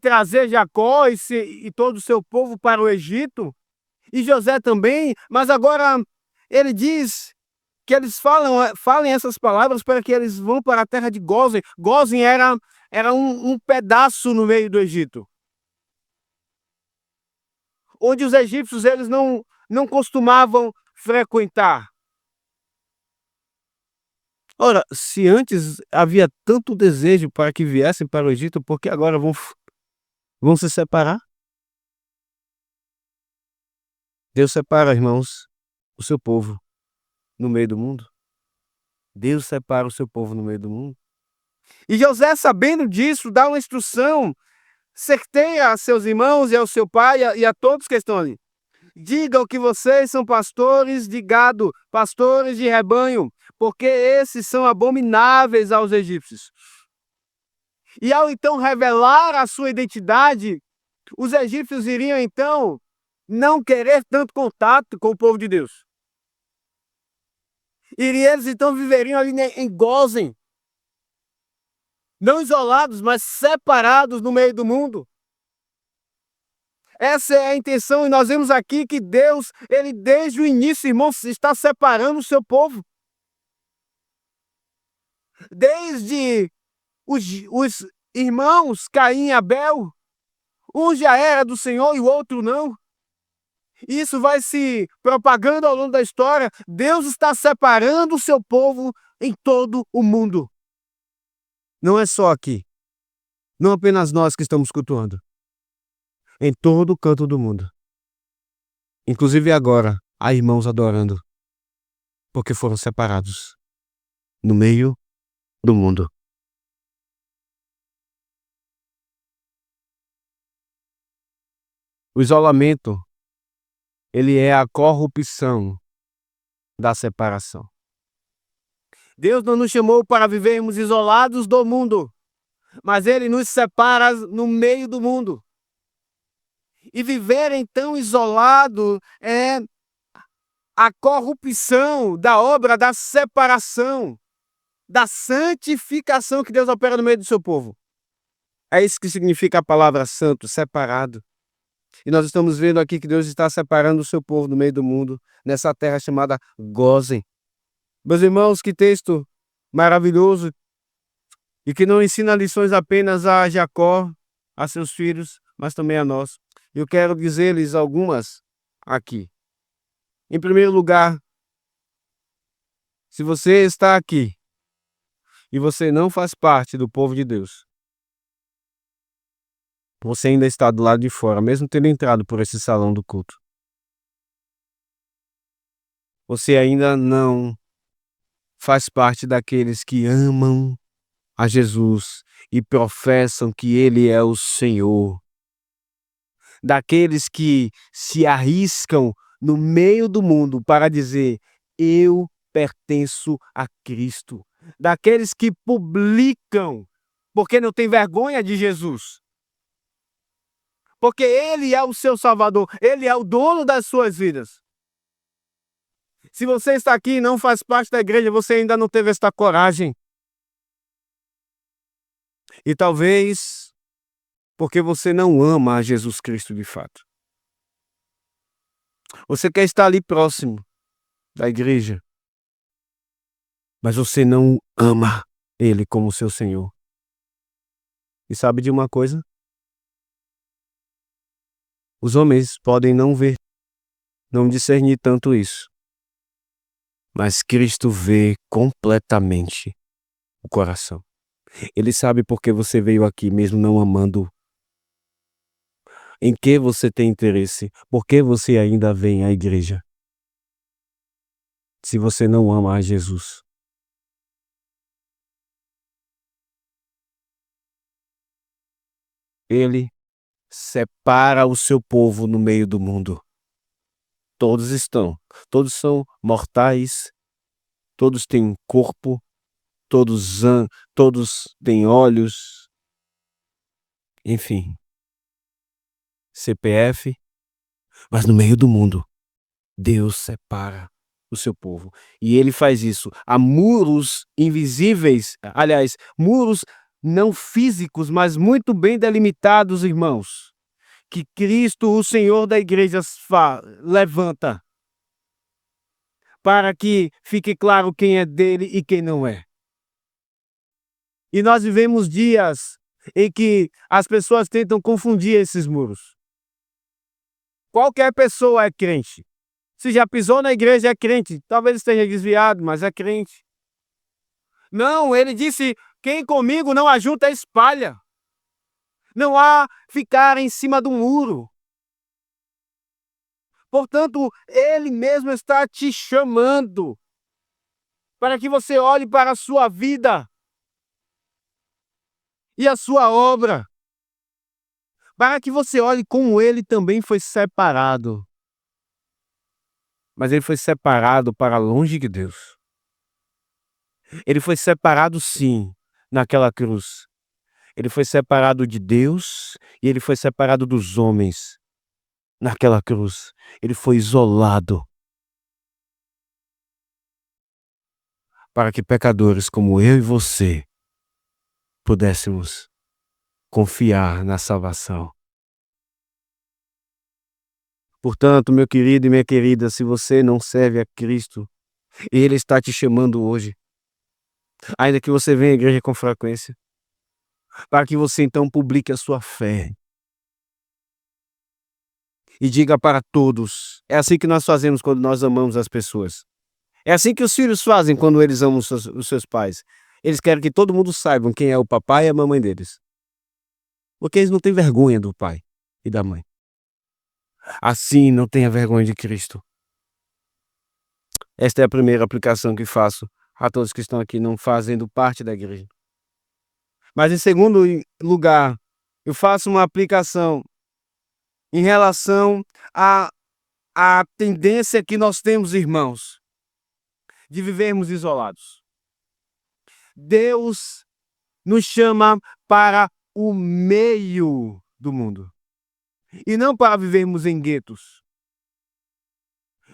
trazer Jacó e todo o seu povo para o Egito, e José também, mas agora ele diz que eles falem essas palavras para que eles vão para a terra de Gósen. Gósen era um pedaço no meio do Egito, onde os egípcios eles não costumavam frequentar. Ora, se antes havia tanto desejo para que viessem para o Egito, por que agora vão se separar? Deus separa, irmãos, o seu povo no meio do mundo. Deus separa o seu povo no meio do mundo. E José, sabendo disso, dá uma instrução certeira a seus irmãos e ao seu pai e a todos que estão ali. Digam que vocês são pastores de gado, pastores de rebanho, porque esses são abomináveis aos egípcios. E ao então revelar a sua identidade, os egípcios iriam então não querer tanto contato com o povo de Deus. E eles então viveriam ali em Gósen, não isolados, mas separados no meio do mundo. Essa é a intenção, e nós vemos aqui que Deus, ele desde o início, irmãos, está separando o seu povo. Desde os irmãos Caim e Abel, um já era do Senhor e o outro não. Isso vai se propagando ao longo da história. Deus está separando o seu povo em todo o mundo. Não é só aqui. Não apenas nós que estamos cultuando. Em todo o canto do mundo. Inclusive agora, há irmãos adorando. Porque foram separados. No meio do mundo. O isolamento, ele é a corrupção da separação. Deus não nos chamou para vivermos isolados do mundo, mas ele nos separa no meio do mundo. E viver então isolado é a corrupção da obra da separação, da santificação que Deus opera no meio do seu povo. É isso que significa a palavra santo, separado. E nós estamos vendo aqui que Deus está separando o seu povo no meio do mundo, nessa terra chamada Gósen. Meus irmãos, que texto maravilhoso, e que não ensina lições apenas a Jacó, a seus filhos, mas também a nós. Eu quero dizer-lhes algumas aqui. Em primeiro lugar, se você está aqui e você não faz parte do povo de Deus, você ainda está do lado de fora, mesmo tendo entrado por esse salão do culto. Você ainda não faz parte daqueles que amam a Jesus e professam que Ele é o Senhor. Daqueles que se arriscam no meio do mundo para dizer: eu pertenço a Cristo. Daqueles que publicam, porque não tem vergonha de Jesus. Porque Ele é o seu Salvador, Ele é o dono das suas vidas. Se você está aqui e não faz parte da igreja, você ainda não teve esta coragem. E talvez porque você não ama a Jesus Cristo de fato. Você quer estar ali próximo da igreja, mas você não ama Ele como seu Senhor. E sabe de uma coisa? Os homens podem não ver, não discernir tanto isso. Mas Cristo vê completamente o coração. Ele sabe por que você veio aqui mesmo não amando. Em que você tem interesse? Por que você ainda vem à igreja? Se você não ama a Jesus. Ele separa o seu povo no meio do mundo. Todos são mortais, todos têm um corpo, todos têm olhos, enfim, CPF, mas no meio do mundo, Deus separa o seu povo. E ele faz isso. Há muros invisíveis, aliás, muros não físicos, mas muito bem delimitados, irmãos, que Cristo, o Senhor da igreja, levanta para que fique claro quem é dele e quem não é. E nós vivemos dias em que as pessoas tentam confundir esses muros. Qualquer pessoa é crente. Se já pisou na igreja, é crente. Talvez esteja desviado, mas é crente. Não, ele disse: quem comigo não ajunta, espalha. Não há ficar em cima do muro. Portanto, ele mesmo está te chamando para que você olhe para a sua vida e a sua obra, para que você olhe como ele também foi separado. Mas ele foi separado para longe de Deus. Ele foi separado, sim, naquela cruz. Ele foi separado de Deus e ele foi separado dos homens naquela cruz. Ele foi isolado para que pecadores como eu e você pudéssemos confiar na salvação. Portanto, meu querido e minha querida, se você não serve a Cristo, Ele está te chamando hoje, ainda que você venha à igreja com frequência, para que você então publique a sua fé e diga para todos. É assim que nós fazemos quando nós amamos as pessoas. É assim que os filhos fazem quando eles amam os seus pais. Eles querem que todo mundo saiba quem é o papai e a mamãe deles. Porque eles não têm vergonha do pai e da mãe. Assim, não tenha vergonha de Cristo. Esta é a primeira aplicação que faço a todos que estão aqui não fazendo parte da igreja. Mas em segundo lugar, eu faço uma aplicação em relação à tendência que nós temos, irmãos, de vivermos isolados. Deus nos chama para o meio do mundo. E não para vivermos em guetos.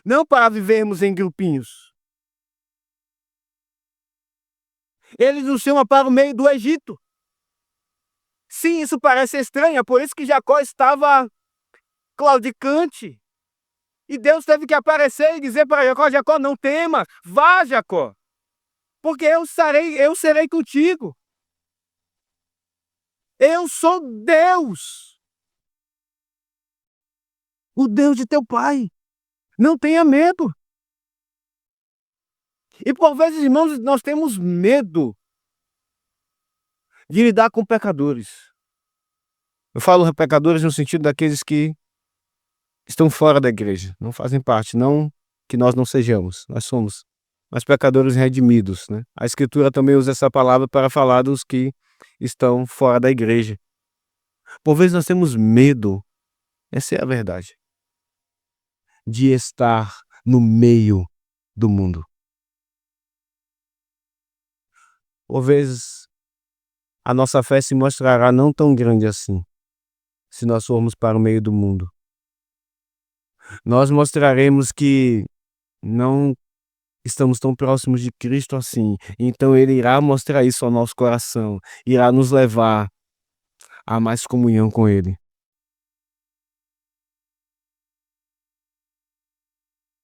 Não para vivermos em grupinhos. Ele nos chama para o meio do Egito. Sim, isso parece estranho, é por isso que Jacó estava claudicante. E Deus teve que aparecer e dizer para Jacó: Jacó, não tema, vá, Jacó, porque eu serei contigo. Eu sou Deus, o Deus de teu pai. Não tenha medo. E por vezes, irmãos, nós temos medo de lidar com pecadores. Eu falo pecadores no sentido daqueles que estão fora da igreja, não fazem parte, não que nós não sejamos, nós somos, mas pecadores redimidos, né? A Escritura também usa essa palavra para falar dos que estão fora da igreja. Por vezes nós temos medo, essa é a verdade, de estar no meio do mundo. Por vezes a nossa fé se mostrará não tão grande assim, se nós formos para o meio do mundo. Nós mostraremos que não estamos tão próximos de Cristo assim, então Ele irá mostrar isso ao nosso coração, irá nos levar a mais comunhão com Ele.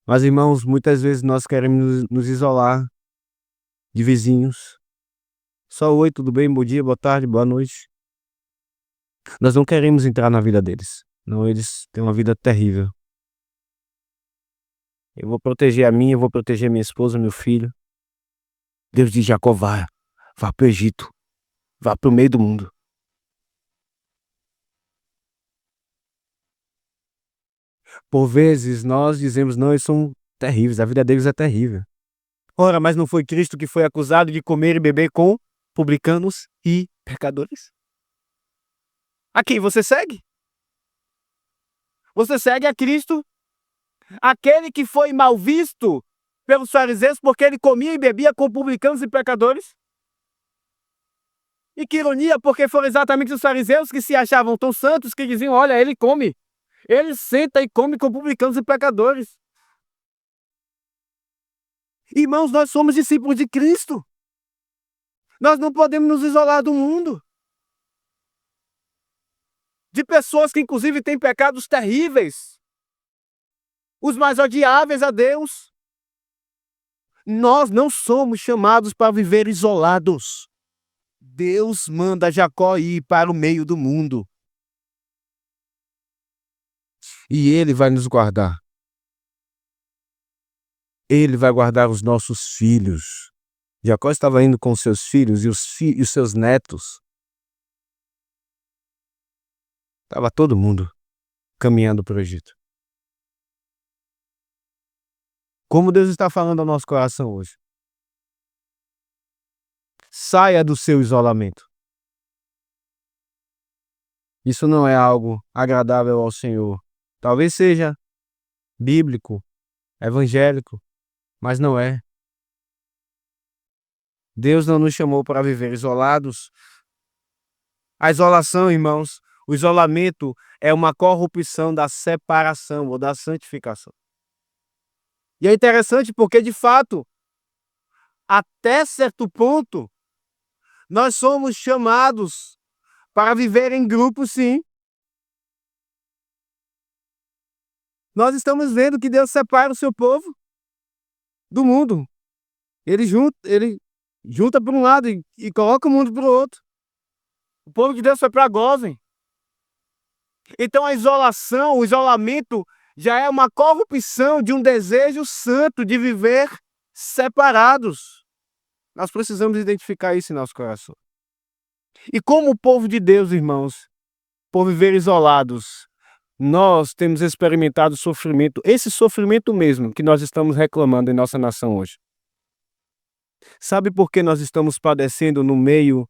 Mas, irmãos, muitas vezes nós queremos nos isolar de vizinhos. Só oi, tudo bem, bom dia, boa tarde, boa noite. Nós não queremos entrar na vida deles. Não, eles têm uma vida terrível. Eu vou proteger a minha, eu vou proteger minha esposa, meu filho. Deus diz: Jacó, vá. vá para o Egito, vá para o meio do mundo. Por vezes nós dizemos, não, eles são terríveis, a vida deles é terrível. Ora, mas não foi Cristo que foi acusado de comer e beber com publicanos e pecadores? A quem você segue? Você segue a Cristo, aquele que foi mal visto pelos fariseus porque ele comia e bebia com publicanos e pecadores? E que ironia, porque foram exatamente os fariseus que se achavam tão santos que diziam, olha, ele come, ele senta e come com publicanos e pecadores. Irmãos, nós somos discípulos de Cristo. Nós não podemos nos isolar do mundo. De pessoas que inclusive têm pecados terríveis, os mais odiáveis a Deus. Nós não somos chamados para viver isolados. Deus manda Jacó ir para o meio do mundo. E Ele vai nos guardar. Ele vai guardar os nossos filhos. Jacó estava indo com seus filhos e os seus netos. Estava todo mundo caminhando para o Egito. Como Deus está falando ao nosso coração hoje? Saia do seu isolamento. Isso não é algo agradável ao Senhor. Talvez seja bíblico, evangélico, mas não é. Deus não nos chamou para viver isolados. A isolação, irmãos, o isolamento é uma corrupção da separação ou da santificação. E é interessante porque, de fato, até certo ponto, nós somos chamados para viver em grupo, sim. Nós estamos vendo que Deus separa o seu povo do mundo. Ele junta para um lado e coloca o mundo para o outro. O povo de Deus foi para Gósen. Então a isolação, o isolamento já é uma corrupção de um desejo santo de viver separados. Nós precisamos identificar isso em nosso coração. E como o povo de Deus, irmãos, por viver isolados, nós temos experimentado sofrimento, esse sofrimento mesmo que nós estamos reclamando em nossa nação hoje. Sabe por que nós estamos padecendo no meio,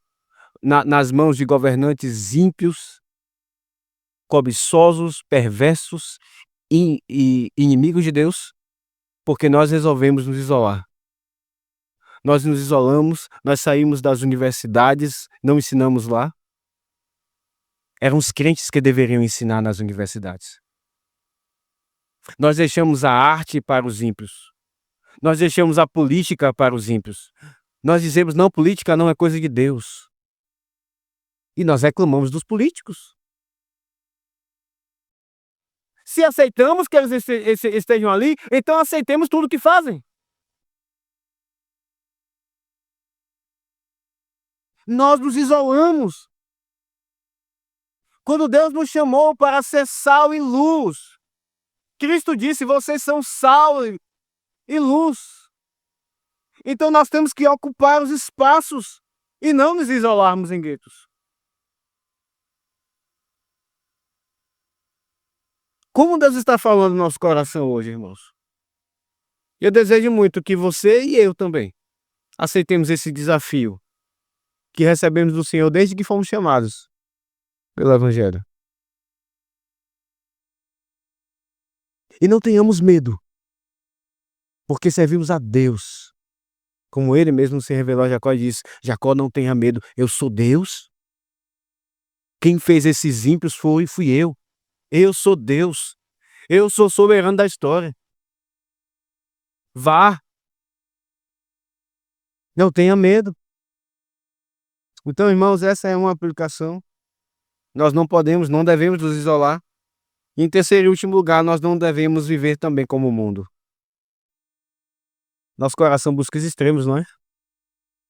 nas mãos de governantes ímpios, cobiçosos, perversos e inimigos de Deus? Porque nós resolvemos nos isolar. Nós nos isolamos, nós saímos das universidades, não ensinamos lá. Eram os crentes que deveriam ensinar nas universidades. Nós deixamos a arte para os ímpios. Nós deixamos a política para os ímpios. Nós dizemos, não, política não é coisa de Deus. E nós reclamamos dos políticos. Se aceitamos que eles estejam ali, então aceitemos tudo que fazem. Nós nos isolamos. Quando Deus nos chamou para ser sal e luz, Cristo disse, vocês são sal e luz. Então nós temos que ocupar os espaços e não nos isolarmos em guetos. Como Deus está falando no nosso coração hoje, irmãos? Eu desejo muito que você e eu também aceitemos esse desafio que recebemos do Senhor desde que fomos chamados pelo Evangelho. E não tenhamos medo, porque servimos a Deus. Como Ele mesmo se revelou a Jacó e disse, Jacó, não tenha medo, eu sou Deus. Quem fez esses ímpios fui eu. Eu sou Deus. Eu sou soberano da história. Vá. Não tenha medo. Então, irmãos, essa é uma aplicação. Nós não podemos, não devemos nos isolar. E em terceiro e último lugar, nós não devemos viver também como o mundo. Nosso coração busca os extremos, não é?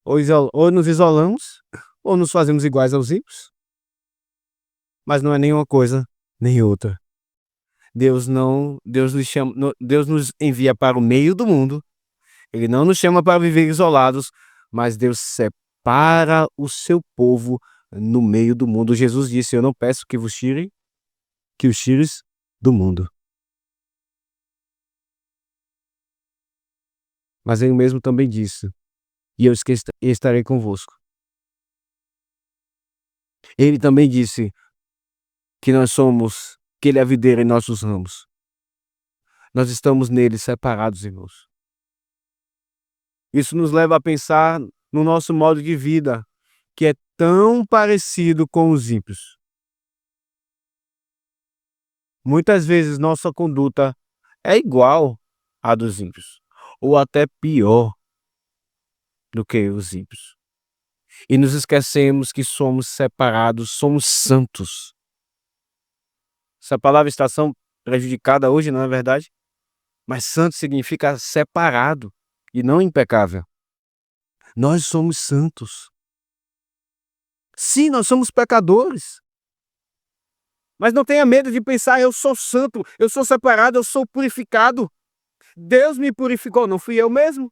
Ou nos isolamos, ou nos fazemos iguais aos ímpios. Mas não é nenhuma coisa, nem outra. Deus nos envia para o meio do mundo. Ele não nos chama para viver isolados, mas Deus para o seu povo no meio do mundo. Jesus disse: eu não peço que vos tirem, que os tires do mundo, mas ele mesmo também disse: e eu estarei convosco. Ele também disse que que ele é a videira e nós os ramos. Nós estamos nele separados, irmãos. Isso nos leva a pensar no nosso modo de vida, que é tão parecido com os ímpios. Muitas vezes nossa conduta é igual à dos ímpios, ou até pior do que os ímpios. E nos esquecemos que somos separados, somos santos. Essa palavra está tão prejudicada hoje, não é verdade? Mas santo significa separado e não impecável. Nós somos santos. Sim, nós somos pecadores. Mas não tenha medo de pensar: eu sou santo, eu sou separado, eu sou purificado. Deus me purificou, não fui eu mesmo.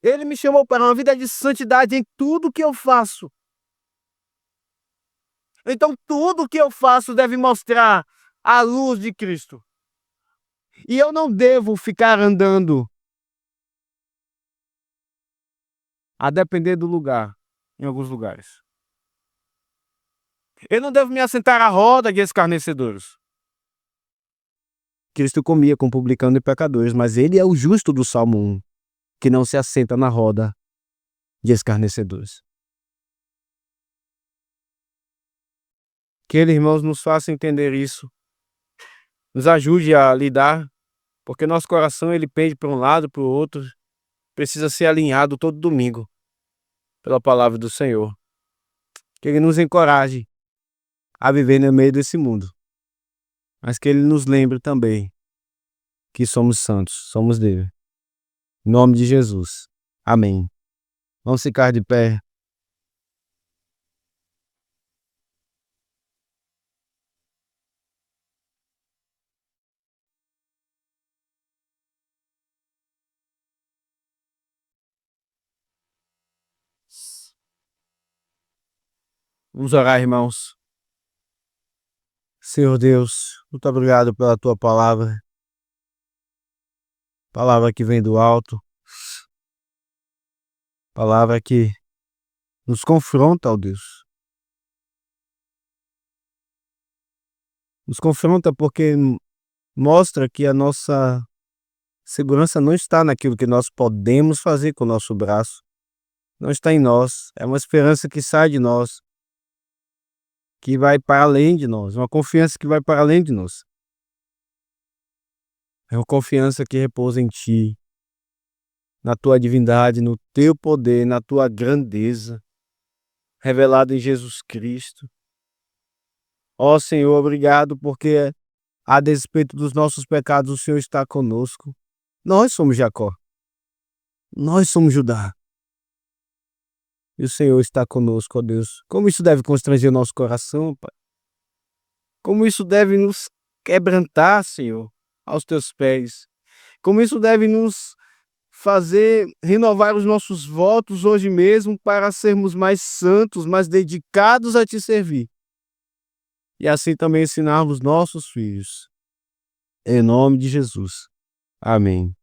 Ele me chamou para uma vida de santidade em tudo que eu faço. Então tudo que eu faço deve mostrar a luz de Cristo. E eu não devo ficar andando a depender do lugar, em alguns lugares. Eu não devo me assentar à roda de escarnecedores. Cristo comia com publicanos e pecadores, mas ele é o justo do Salmo 1, que não se assenta na roda de escarnecedores. Que ele, irmãos, nos faça entender isso, nos ajude a lidar, porque nosso coração ele pende para um lado, para o outro, precisa ser alinhado todo domingo pela palavra do Senhor. Que ele nos encoraje a viver no meio desse mundo, mas que ele nos lembre também que somos santos, somos dele. Em nome de Jesus. Amém. Vamos ficar de pé. Vamos orar, irmãos. Senhor Deus, muito obrigado pela tua palavra, palavra que vem do alto, palavra que nos confronta, ó Deus. Nos confronta porque mostra que a nossa segurança não está naquilo que nós podemos fazer com o nosso braço, não está em nós, é uma esperança que sai de nós, que vai para além de nós, uma confiança que vai para além de nós. É uma confiança que repousa em Ti, na Tua divindade, no Teu poder, na Tua grandeza, revelada em Jesus Cristo. Ó Senhor, obrigado porque, a despeito dos nossos pecados, o Senhor está conosco. Nós somos Jacó, nós somos Judá, e o Senhor está conosco, ó Deus. Como isso deve constranger o nosso coração, Pai? Como isso deve nos quebrantar, Senhor, aos Teus pés? Como isso deve nos fazer renovar os nossos votos hoje mesmo para sermos mais santos, mais dedicados a Te servir. E assim também ensinarmos nossos filhos. Em nome de Jesus. Amém.